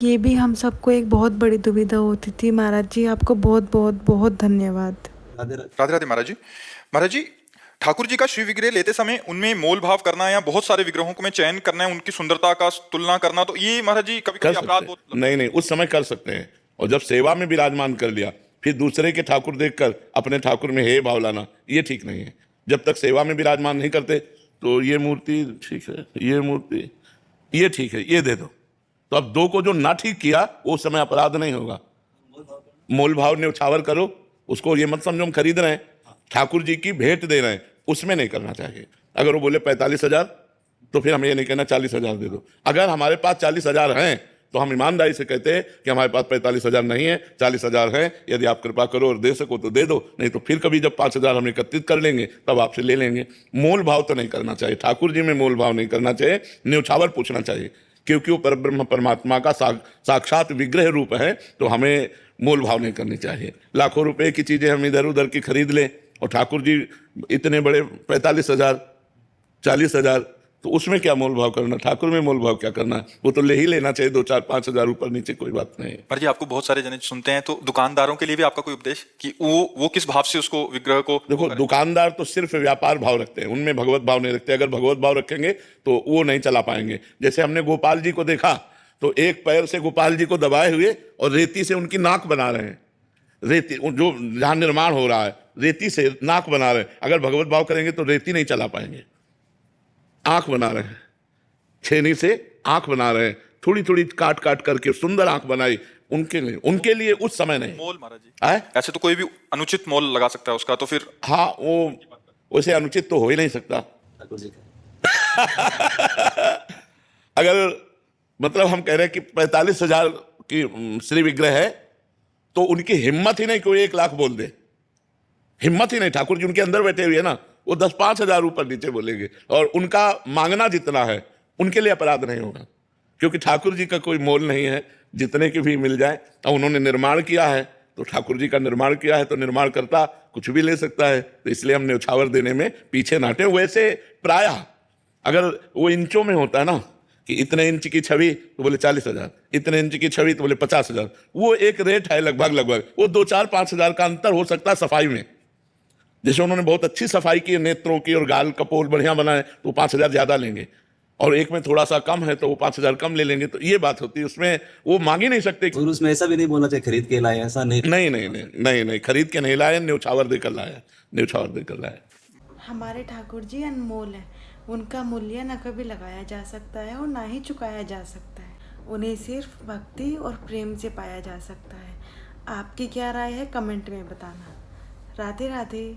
ये भी हम सबको एक बहुत बड़ी दुविधा होती थी। महाराज जी आपको बहुत बहुत बहुत धन्यवाद। राधे राधे महाराज जी। महाराज जी, ठाकुर जी का श्री विग्रह लेते समय उनमें मोल भाव करना या बहुत सारे विग्रहों को में चयन करना है, उनकी सुंदरता का तुलना करना, तो ये महाराज जी कभी कर कभी सकते अपराध हैं। बहुत लगता नहीं नहीं, उस समय कर सकते हैं। और जब सेवा में विराजमान कर लिया, फिर दूसरे के ठाकुर देखकर अपने ठाकुर में हे भाव लाना, ये ठीक नहीं है। जब तक सेवा में विराजमान नहीं करते तो ये मूर्ति ठीक है, ये मूर्ति ये ठीक है, ये दे दो। तो अब दो को जो ना ठीक किया वो उस समय अपराध नहीं होगा। मोल भाव न्यौछावर करो, उसको ये मत समझो हम खरीद रहे हैं, ठाकुर जी की भेंट दे रहे हैं, उसमें नहीं करना चाहिए। अगर वो बोले 45,000 तो फिर हमें ये नहीं कहना 40,000 दे दो। अगर हमारे पास 40,000 हैं तो हम ईमानदारी से कहते हैं कि हमारे पास 45,000 नहीं है, 40,000 हैं, यदि आप कृपा करो और दे सको तो दे दो, नहीं तो फिर कभी जब 5,000 हम एकत्रित कर लेंगे तब आपसे ले लेंगे। मोल भाव तो नहीं करना चाहिए, ठाकुर जी में मोल भाव नहीं करना चाहिए, न्यौछावर पूछना चाहिए, क्योंकि वो परब्रह्म परमात्मा का साक्षात विग्रह रूप है, तो हमें मोल भाव नहीं करनी चाहिए। लाखों रुपए की चीजें हम इधर उधर की खरीद लें और ठाकुर जी इतने बड़े 45,000 40,000, तो उसमें क्या मोल भाव करना, ठाकुर में मोल भाव क्या करना। वो तो ले ही लेना चाहिए, 2-4-5,000 ऊपर नीचे कोई बात नहीं है। महाराज जी, आपको बहुत सारे जने सुनते हैं, तो दुकानदारों के लिए भी आपका कोई उपदेश कि वो किस भाव से उसको विग्रह को देखो, दुकानदार तो सिर्फ व्यापार भाव रखते हैं, उनमें भगवत भाव नहीं रखते। अगर भगवत भाव रखेंगे तो वो नहीं चला पाएंगे। जैसे हमने गोपाल जी को देखा तो एक पैर से गोपाल जी को दबाए हुए और रेती से उनकी नाक बना रहे हैं। रेती जो जहां निर्माण हो रहा है, रेती से नाक बना रहे हैं। अगर भगवत भाव करेंगे तो रेती नहीं चला पाएंगे। आंख बना रहे हैं, छेनी से आंख बना रहे हैं, थोड़ी थोड़ी काट काट करके सुंदर आंख बनाई। उनके लिए उस समय नहीं मोल महाराज जी है। ऐसे तो कोई भी अनुचित मोल लगा सकता है उसका, तो फिर हाँ, वो वैसे अनुचित तो हो ही नहीं सकता। अगर मतलब हम कह रहे हैं कि 45,000 की श्री विग्रह है तो उनकी हिम्मत ही नहीं कोई 1 लाख बोल दे, हिम्मत ही नहीं। ठाकुर जी उनके अंदर बैठे हुए है ना, वो 10-5 हजार ऊपर नीचे बोलेंगे और उनका मांगना जितना है उनके लिए अपराध नहीं होगा, क्योंकि ठाकुर जी का कोई मोल नहीं है। जितने की भी मिल जाए, और उन्होंने निर्माण किया है तो ठाकुर जी का निर्माण किया है तो निर्माण करता कुछ भी ले सकता है, तो इसलिए हम न्यौछावर देने में पीछे नाटे। वैसे प्रायः अगर वो इंचों में होता है ना कि इतने इंच की छवि तो बोले 40,000, इतने इंच की छवि तो बोले 50,000, वो एक रेट है लगभग लगभग। वो 2-4-5 हजार का अंतर हो सकता है सफाई में। जैसे उन्होंने बहुत अच्छी सफाई की नेत्रों की और गाल कपोल बढ़िया बनाए तो 5,000 ज्यादा लेंगे, और एक में थोड़ा सा कम है तो वो 5,000 कम ले लेंगे। तो ये बात होती है, उसमें वो मांग ही नहीं सकते। और उसमें ऐसा भी नहीं बोलना चाहिए खरीद के लाए, ऐसा नहीं। नहीं नहीं नहीं नहीं नहीं, खरीद के नहीं लाए, न्यौछावर देकर लाया, न्यौछावर देकर लाया। हमारे ठाकुर जी अनमोल है, उनका मूल्य न कभी लगाया जा सकता है और ना ही चुकाया जा सकता है। उन्हें सिर्फ भक्ति और प्रेम से पाया जा सकता है। आपकी क्या राय है कमेंट में बताना। राधे राधे।